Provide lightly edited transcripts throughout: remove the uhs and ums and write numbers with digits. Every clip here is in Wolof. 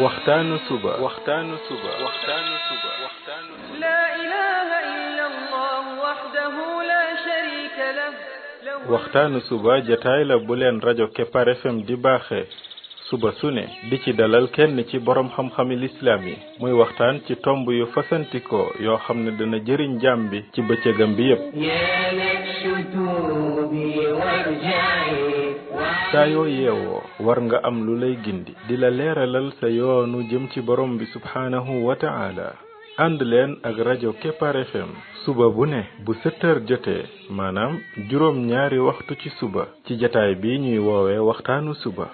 waxtaanu suba لا إله إلا الله وحده لا شريك له waxtaanu suba jataay la bu leen rajo Kepar FM di baaxee suba su ne di ci dalal kenn ci borom xam-xami lislaam yi muy waxtaan ci tomb yu fasantikoo yoo xam ne dana jëriñ jaam bi ci bëccëgam bi yépp saa yoo yeewoo war nga am lu lay gindi di la leeralal sa yoonu jëm ci borom bi subhaanahu wa ta'ala ànd leen ak rajo Kepar FM suba bu ne bu 7 heures jotee maanaam juróom ñaari waxtu ci suba ci jataay bi ñuy woowee waxtaanu suba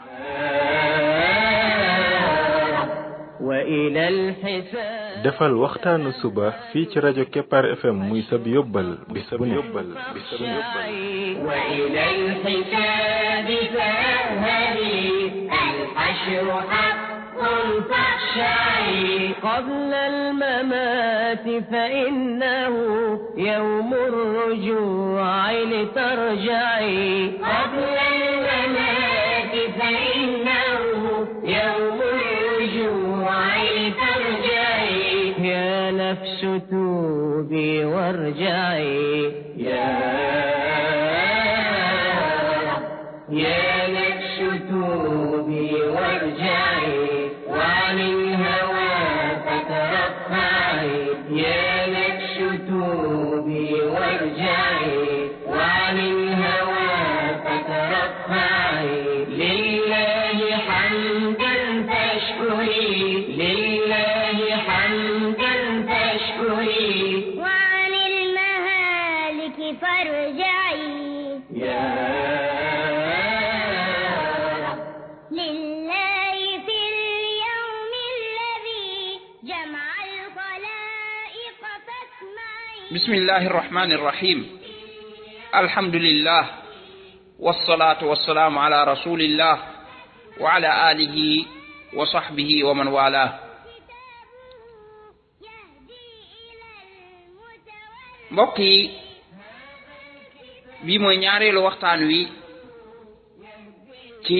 defal waxtaanu suba fii ci rajo Kepar FM muy sab yóbbal bis bu ne قبل الممات فإنه يوم الرجوع لترجعي قبل الممات فإنه يوم الرجوع لترجعي يا نفس توبي وارجعي يا نفس توبي وارجعي وعن الهوى فترفعي يا نفس توبي وارجعي وعن الهوى فترفعي لله حمدا فاشكري لله حمدا فاشكري وعن المهالك فارجعي لله في اليوم الذي جمع الخلائق فاسمعي بسم الله الرحمن الرحيم الحمد لله والصلاة والسلام على رسول الله وعلى آله وصحبه ومن والاه mbokk yi bi mooy ñaareelu waxtaan wi ci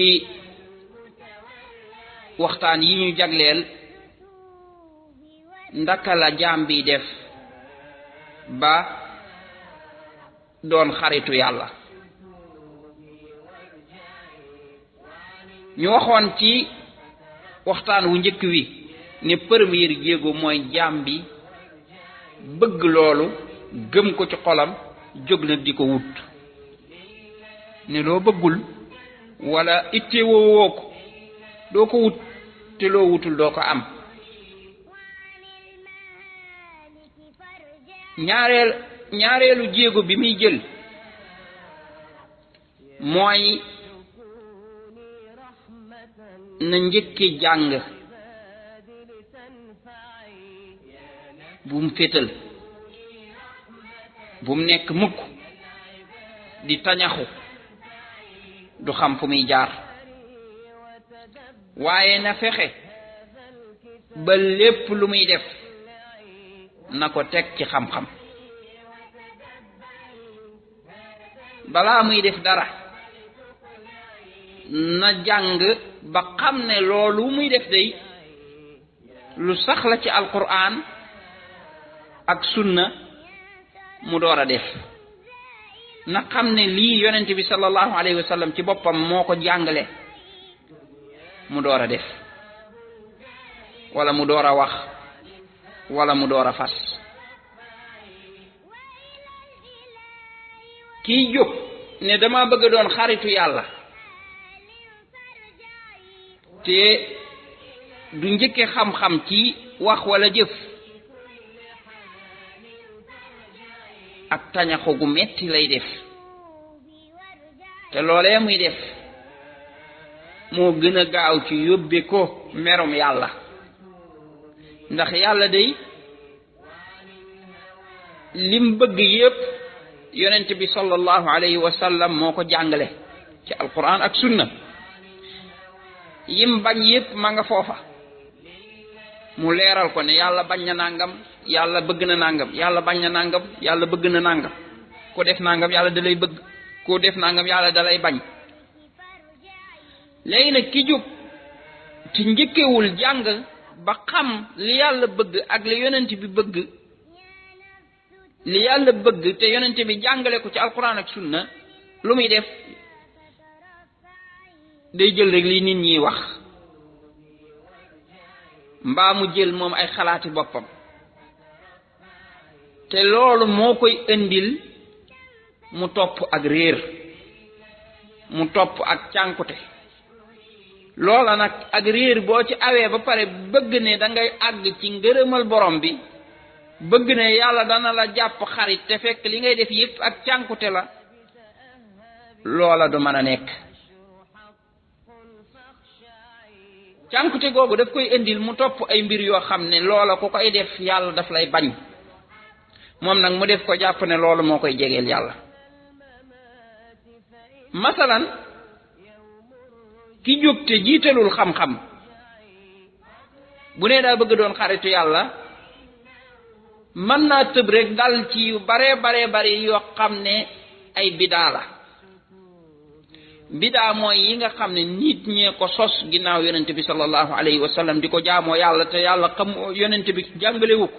waxtaan yi ñu jagleel ndaka la jaam bi def ba doon xaritu yàlla ñu waxoon ci waxtaan wu njëkk wi ne première jéego mooy jaam bi bëgg loolu gëm ko ci xolam jóg na di ko wut ne loo bëggul wala itteewoo ko doo ko wut te loo wutul doo ko am ñaareelu jéego bi muy jël mooy na njëkke jàng bu mu fétal bu mu nekk mukk di tañaxu du xam fu muy jaar waaye na fexe ba lépp lu muy def na ko teg ci xam-xam balaa muy def dara na jàng ba xam ne loolu muy def day lu sax la ci alquran ak sunna mu door a def na xam ne lii yonent bi sallallahu alayhi wa sallam ci boppam moo ko jàngale mu door a def wala mu door a wax wala mu door a fas kii jóg ne dama bëgg doon xaritu yàlla te du njëkke xam-xam ci wax wala jëf ak tañaxu gu metti lay def te loolee muy def moo gën a gaaw ci yóbbe ko merum yàlla ndax yàlla day lim bëgg yépp yonent bi sallallahu alayhi wa sallam moo ko jàngale ci alquran ak sunna yim bañ yépp ma nga foofa mu leeral ko ne yàlla bañ na nangam yàlla bëgg na nangam yàlla bañ na nangam yàlla bëgg na nangam ko def nangam yàlla da lay bëgg ko def nangam yàlla da lay bañ léegi nag ki jóg te njëkkewul jàng ba xam li yàlla bëgg ak li yonent bi bëgg li yàlla bëgg te yonent bi jàngale ko ci alquran ak sunna lu muy def day jël rek li nit ñi wax mbaa mu jël moom ay xalaati boppam te loolu moo koy indil mu topp ak réer mu topp ak cànkute loola nag ak réer boo ci awee ba pare bëgg ne da ngay àgg ci ngërëmal borom bi bëgg ne yàlla dana la jàpp xarit te fekk li ngay def yépp ak cànkute la loola du mën a nekk cànkute googu daf koy indil mu topp ay mbir yoo xam ne loola ku koy def yàlla daf lay bañ moom nag mu def ko jàpp ne loolu moo koy jegeel yàlla masalan ki jóg te jiitalul xam-xam bu nee daa bëgg doon xaritu yàlla mën naa tëb rek dal ci yu bare yoo xam ne ay bidaa la bidaa mooy yi nga xam ne nit ñee ko sos ginnaaw yonent bi sallallahu alayhi wa sallam di ko jaamoo yàlla te yàlla xam yonent bi jàngalewu ko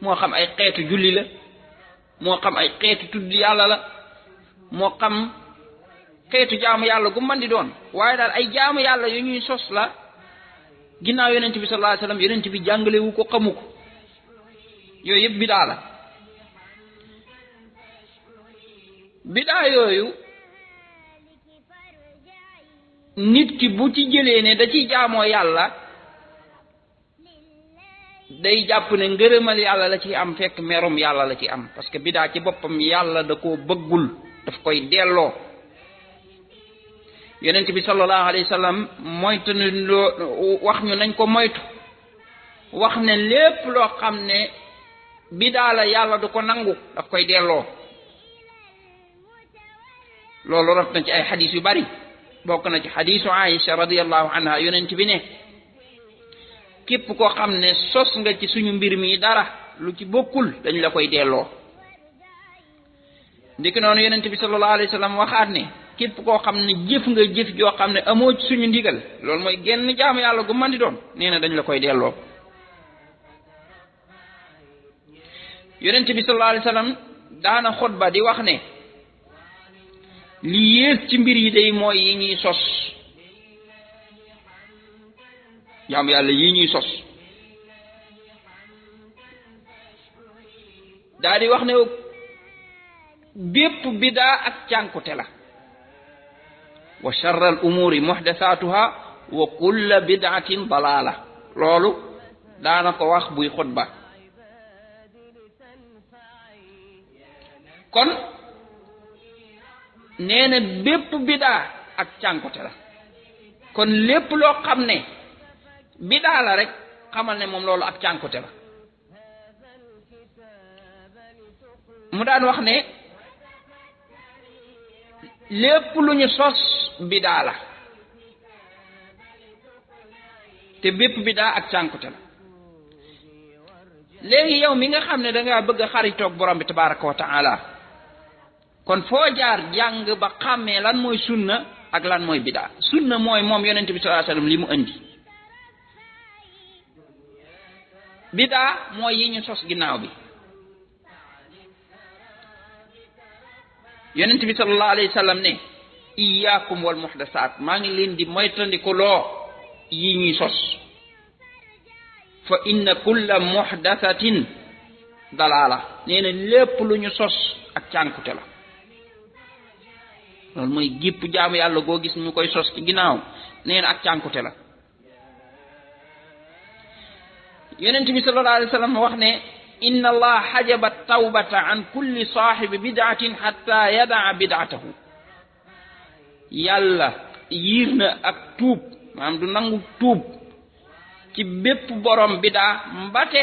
moo xam ay xeetu julli la moo xam ay xeetu tudd yàlla la moo xam xeetu jaamu yàlla gu mën di doon waaye daal ay jaamu yàlla yu ñuy sos la ginnaaw yonent bi sallallahu alayhi wa sallam yonent bi jàngalewu ko xamu ko yooyu yëpp bidaa la bidaa yooyu nit ki bu ci jëlee ne da ciy jaamoo yàlla day jàpp ne ngërëmal yàlla la ci am fekk merum yàlla la ci am parce que bidaa ci boppam yàlla da koo bëggul daf koy delloo yonent bi sallallahu alayhi wa sallam moytu ne loo wax ñu nañ ko moytu wax ne lépp loo xam ne bidaa la yàlla du ko nangu daf koy delloo loolu rot na ci ay xadis yu bari bokk na ci xadisu Aïcha radiyallahu anha yonent bi ne képp koo xam ne sos nga ci suñu mbir mi dara lu ci bokkul dañ la koy delloo ndiki noonu yonent bi sallallahu alayhi wa sallam waxaat ne képp koo xam ne jëf nga jëf joo xam ne amoo ci suñu ndigal loolu mooy genn jaamu yàlla gu mën di doon nee na dañ la koy delloo yonent bi sallallahu alayhi wa sallam daana xutba di wax ne li yées ci mbir yi day mooy yi ñuy sos jaamu yàlla yi ñuy sos daa di wax ne bépp bidaa ak cànkute la wa sharra al umuri muhdathatuha wa kulla bid'atin dalala loolu daana ko wax buy xutba kon nee na bépp bidaa ak cànkute la kon lépp loo xam ne bidaa la rek xamal ne moom loolu ak cànkute la mu daan wax ne lépp lu ñu sos bidaa la te bépp bidaa ak cànkute la léegi yow mi nga xam ne dangaa bëgg a xaritoog borom bi tabaraka wa taala kon foo jaar jàng ba xàmmee lan mooy sunna ak lan mooy bidaa sunna mooy moom yonent bi sallallahu alayhi wasallam li mu indi bidaa mooy yi ñu sos ginnaaw bi yonent bi sallallahu alayhi wasallam ne iyyakum wal muhdasaat maa ngi leen di moytandiku loo yi ñuy sos fa inna kulla muhdasatin dalaala nee na lépp lu ñu sos ak cànkute la loolu mooy gépp jaamu yàlla goo gis ñu koy sos ci ginnaaw nee na ak cànkute la yonent bi sallallahu alayhi wasallam wax ne inna allah xajaba tawbata an kulli saaxibi bid'atin xatta yadaa bid'atahu yàlla yiir na ak tuub maanaam du nangu tuub ci bépp borom bidaa mbate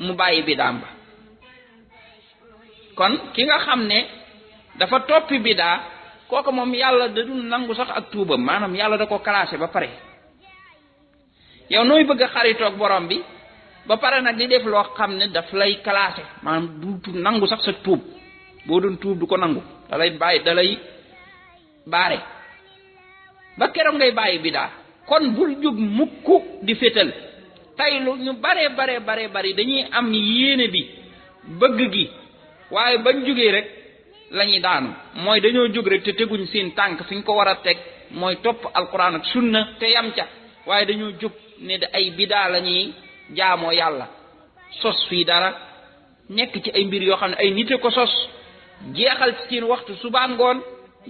mu bàyyi bidaam ba kon ki nga xam ne dafa toppi bidaa kooku moom yàlla da dul nangu sax ak tuubam maanaam yàlla da ko classé ba pare yow nooy bëgg a xaritoog borom bi ba pare nag di def loo xam ne daf lay classé maanaam du nangu sax sa tuub boo doon tuub du ko nangu da lay bàyyi da lay baare ba keroog ngay bàyyi bidaa kon bul jóg mukk di fétal tey lu ñu bare bari dañuy am yéene bi bëgg gi waaye bañ jógee rek lañuy daanu mooy dañoo jóg rek te teguñ seen tànk fi ñu ko war a teg mooy topp alquran ak sunna te yam ca waaye dañoo jóg ne da ay bidaa la ñuy jaamoo yàlla sos fii dara nekk ci ay mbir yoo xam ne ay nite ko sos jeexal ci seen waxtu suba ngoon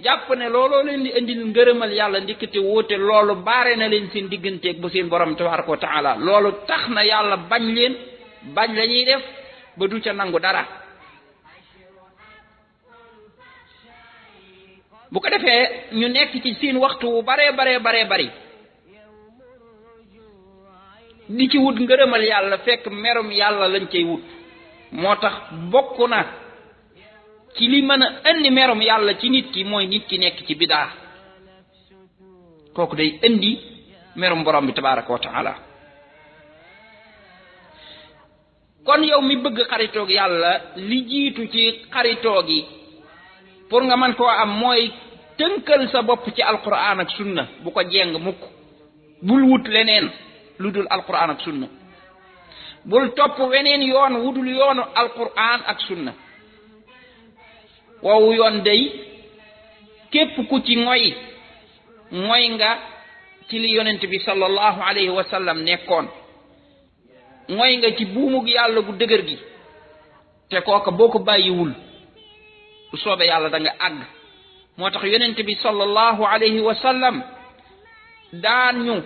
jàpp ne looloo leen di indil ngërëmal yàlla ndikkate wóote loolu baare na leen seen digganteeg bu seen borom tabaraka wa taala loolu tax na yàlla bañ leen bañ la ñuy def ba du ca nangu dara bu ko defee ñu nekk ci seen waxtu wu bare bari di ci wut ngërëmal yàlla fekk merum yàlla lañ cay wut moo tax bokk na ci li mën a indi merum yàlla ci nit ki mooy nit ki nekk ci bidaa kooku day indi merum borom bi tabaraka wa taala kon yow mi bëgg xaritoog yàlla li jiitu ci xaritoo gi pour nga mën koo am mooy tënkal sa bopp ci alquran ak sunna bu ko jeng mukk bul wut leneen lu dul alquran ak sunna bul topp weneen yoon wudul yoonu alquran ak sunna woowu yoon day képp ku ci ngoy nga ci li yonent bi sallallahu alayhi wa sallam nekkoon ngoy nga ci buumug yàlla gu dëgër gi te kooka boo ko bàyyiwul bu soobee yàlla da nga àgg moo tax yonent bi sallallahu alayhi wa sallam daan ñu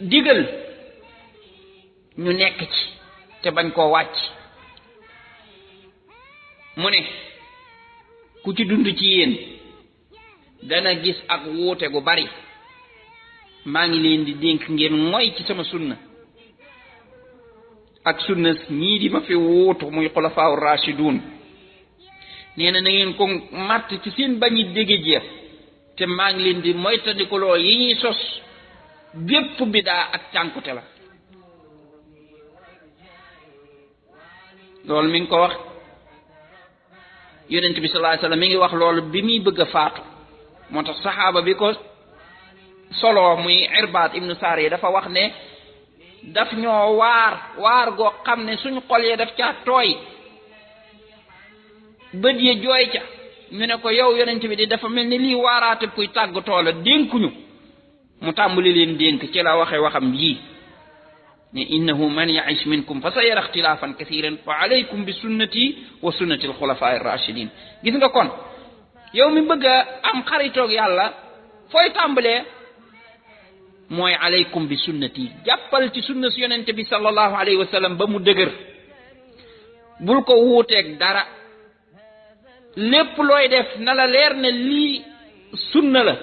digal ñu nekk ci te bañ koo wàcc mu ne ku ci dund ci yéen dana gis ak wuute gu bari maa ngi leen di dénk ngeen mooy ci sama sunna ak sunna ñii di ma fi wuutu muy xulafaa rashidun nee na ngeen ko matt ci seen bañi dégge jeex te maa ngi leen di moytandikuloo yi ñuy sos bépp bidaa ak cànkute la loolu mi ngi ko wax yonent bi sallallahu alayhi wasallam mi ngi wax loolu bi muy bëgg a faatu moo tax saxaaba bi ko solo muy Irbaad ibnu Saariya dafa wax ne daf ñoo waar goo xam ne suñu xol yee daf caa tooy bët yi jooy ca ñu ne ko yow yonent bi di dafa mel ni lii waaraate kuy tàggatoo la dénkuñu mu tàmbali leen dénk ci la waxe waxam yii ne innahu man ya'ish minkum fa sayara ikhtilafan kathiran fa alaykum bi sunnati wa sunnati al-khulafa ar-rashidin gis nga kon yow mi bëgg a am xaritoog yàlla fooy tàmbalee mooy alaykum bi sunnati jàppal ci sunna si yonente bi sallallahu alayhi wa sallam ba mu dëgër bul ko wuuteeg dara lépp looy def na la leer ne lii sunna la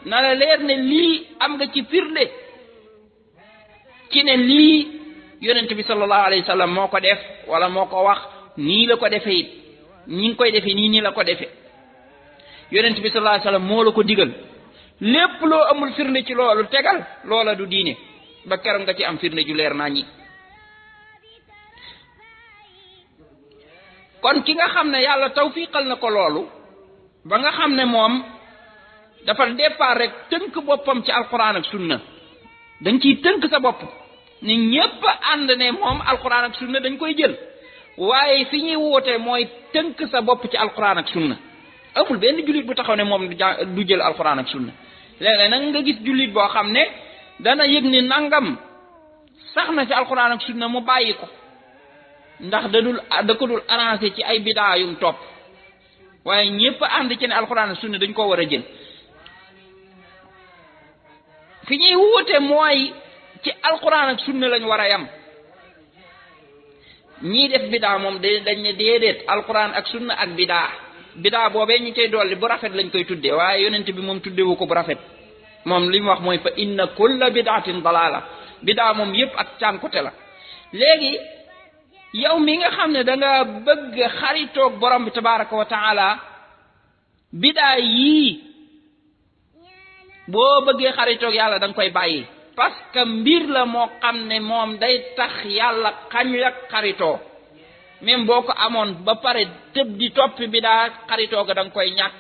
na la leer ne lii am nga ci firnde ci ne lii yonent bi sallallahu alayhi wa sallam moo ko def wala moo ko wax nii la ko defee it ñi ngi koy defee nii la ko defee yonent bi sallallahu alayhi wa sallam moo la ko digal lépp loo amul firnde ci loolu tegal loola du diine ba keroog nga ci am firnde ju leer naa ñi kon ki nga xam ne yàlla tawfiqal na ko loolu ba nga xam ne moom dafa départ rek tënk boppam ci alquran ak sunna dañ ciy tënk sa bopp ni ñépp ànd ne moom alquran ak sunna dañ koy jël waaye fi ñuy woote mooy tënk sa bopp ci alquran ak sunna amul benn jullit bu taxaw ne moom du jël alquran ak sunna léeg-léeg nag nga gis jullit boo xam ne dana yëg ni nangam sax na ci alquran ak sunna mu bàyyi ko ndax da ko dul arrangé ci ay bidaa yum topp waaye ñépp ànd ci ne alquran ak sunna dañ ko war a jël fi ñuy wuute mooy ci alquran ak sunna lañ war a yam ñii def bidaa moom dañ ne déedéet alquran ak sunna ak bidaa boobee ñu cay dolli bu rafet lañ koy tuddee waaye yonent bi moom tuddewu ko bu rafet moom li mu wax mooy fa inna kulla bidaatin dalaala bidaa moom yépp ak cànkute la léegi yow mi nga xam ne da nga bëgg xaritoog borom bi tabaraka wa taala bidaa yii boo bëggee xaritoog yàlla da nga koy bàyyi parce que mbir la moo xam ne moom day tax yàlla xañ la xaritoo même boo ko amoon ba pare tëb di toppi bidaa xaritoo ga da nga koy ñàkk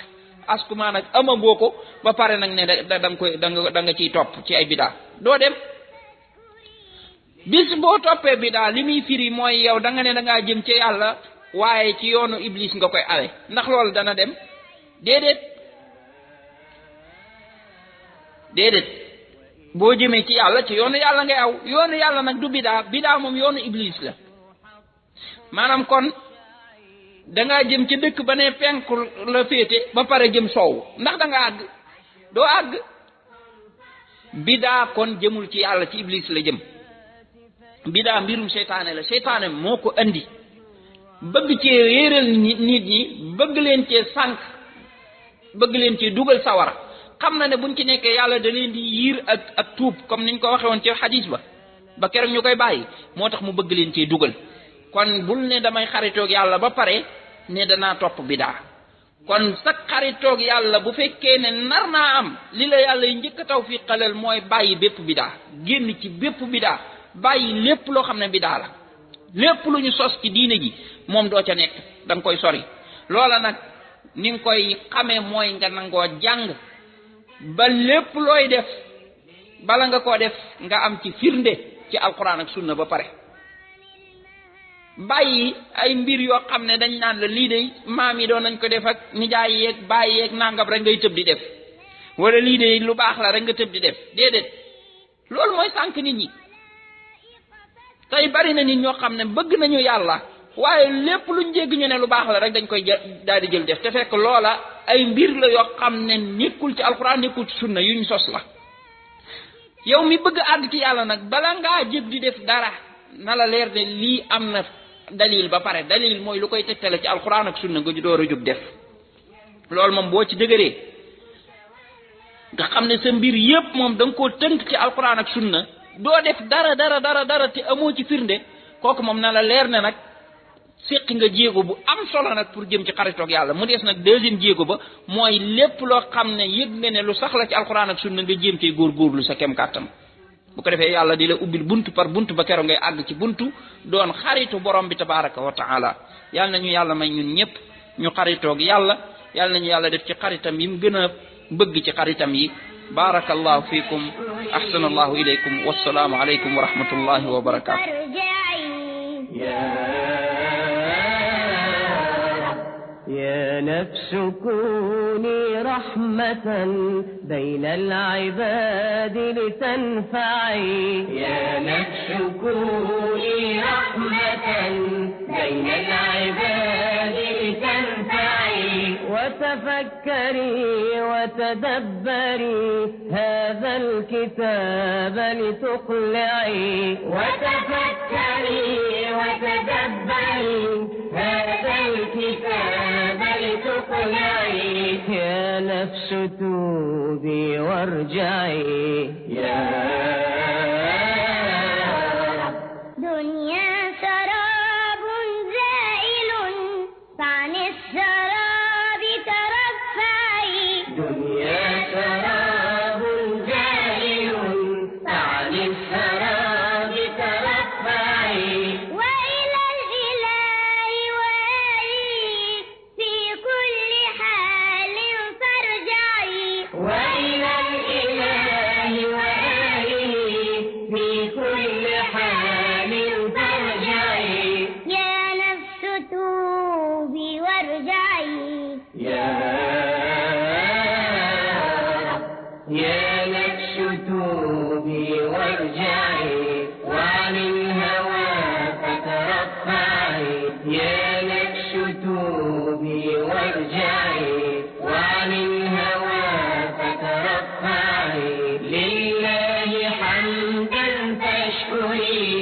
askuma nag amagoo ko ba pare nag ne da nga koy da nga ciy topp ci ay bidaa doo dem. bis boo toppee bidaa li muy firi mooy yow da nga ne da ngaa jëm ci yàlla waaye ci yoonu iblis nga koy awe ndax loolu dana dem déedéet boo jëmee ci yàlla ci yoonu yàlla ngay aw yoonu yàlla nag du bidaa moom yoonu iblis la maanaam kon da ngaa jëm ci dëkk ba ne penku la féete ba pare jëm soow ndax da nga àgg doo àgg. bidaa kon jëmul ci yàlla ci iblis la jëm. bidaa mbirum seytaane la seytaane moo ko andi bëgg cee réeral nit ñi bëgg leen cee sànq bëgg leen cee dugal sawara xam na ne buñ ci nekkee yàlla da leen di yiir ak tuub comme niñ ko waxee woon ci xadiis ba keroog ñu koy bàyyi moo tax mu bëgg leen cee dugal kon bul ne damay xaritoog yàlla ba pare ne danaa topp bidaa kon sa xaritoog yàlla bu fekkee ne nar naa am li la yàlla yi njëkk a tawfiqalal mooy bàyyi bépp bidaa génn ci bépp bidaa bàyyi lépp loo xam ne bidaa la lépp lu ñu sos ci diine ji moom doo ca nekk da nga koy sori loola nag ni nga koy xamee mooy nga nangoo jàng ba lépp looy def bala nga koo def nga am ci firnde ci alquran ak sunna ba pare bàyyi ay mbir yoo xam ne dañ naan la lii de maam yi doon nañ ko def ak nijaay yeeg bàyyi yeeg nangam rek ngay tëb di def wala lii de lu baax la rek nga tëb di def déedéet loolu mooy sànq nit ñi tey bari na nit ñoo xam ne bëgg nañu yàlla waaye lépp luñ jégg ñu ne lu baax la rek dañ koy daal di jël def te fekk loola ay mbir la yoo xam ne nekkul ci alxuraan nekkul ci sunna yuñ sos la yow mi bëgg àgg ci yàlla nag bala ngaa jëg di def dara na la leer ne lii am na dalil ba pare dalil mooy lu koy tegtale ci alxuraan ak sunna nga door a jóg def loolu moom boo ci dëgëree nga xam ne sa mbir yépp moom da nga koo tënk ci alxuraan ak sunna doo def dara te amoo ci firnde kooku moom na la leer ne nag séqi nga jéego bu am solo nag pour jëm ci xaritoog yàlla mu des nag deuxième jéego ba mooy lépp loo xam ne yëg nga ne lu sax la ci alxuraan ak sunna nga jéem cee góorgóorlu sa kem kàttan bu ko defee yàlla di la ubbil buntu par buntu ba keroog ngay àgg ci buntu doon xaritu borom bi tabaraka wa taala yàlla nañu yàlla may ñun ñëpp ñu xaritoog yàlla yàlla nañu yàlla def ci xaritam yi mu gën a bëgg ci xaritam yi barakallahu fiikum ahsanallahu ilaykum wassalaamu alaykum wa rahmatullahi wa barakatuh يا نفس كوني رحمة بين العباد لتنفعي يا نفس كوني رحمة بين العباد لتنفعي وتفكري وتدبري هذا الكتاب لتقلعي وتفكري وتدبري هذا الكتاب لتقلعي يا نفس توبي وارجعي يا دنيا سراب زائل فعن السراب ترفعي دنيا سراب زائل فعن السراب ترفعي وإلى الإله وآله في كل حال فارجعي وإلى الإله وآله في كل حال فارجعي يا نفس توبي وارجعي يا نفس توبي وارجعي وعن الهوى فترفعي يا نفس توبي وارجعي وعن الهوى فترفعي لله حمدا تشكري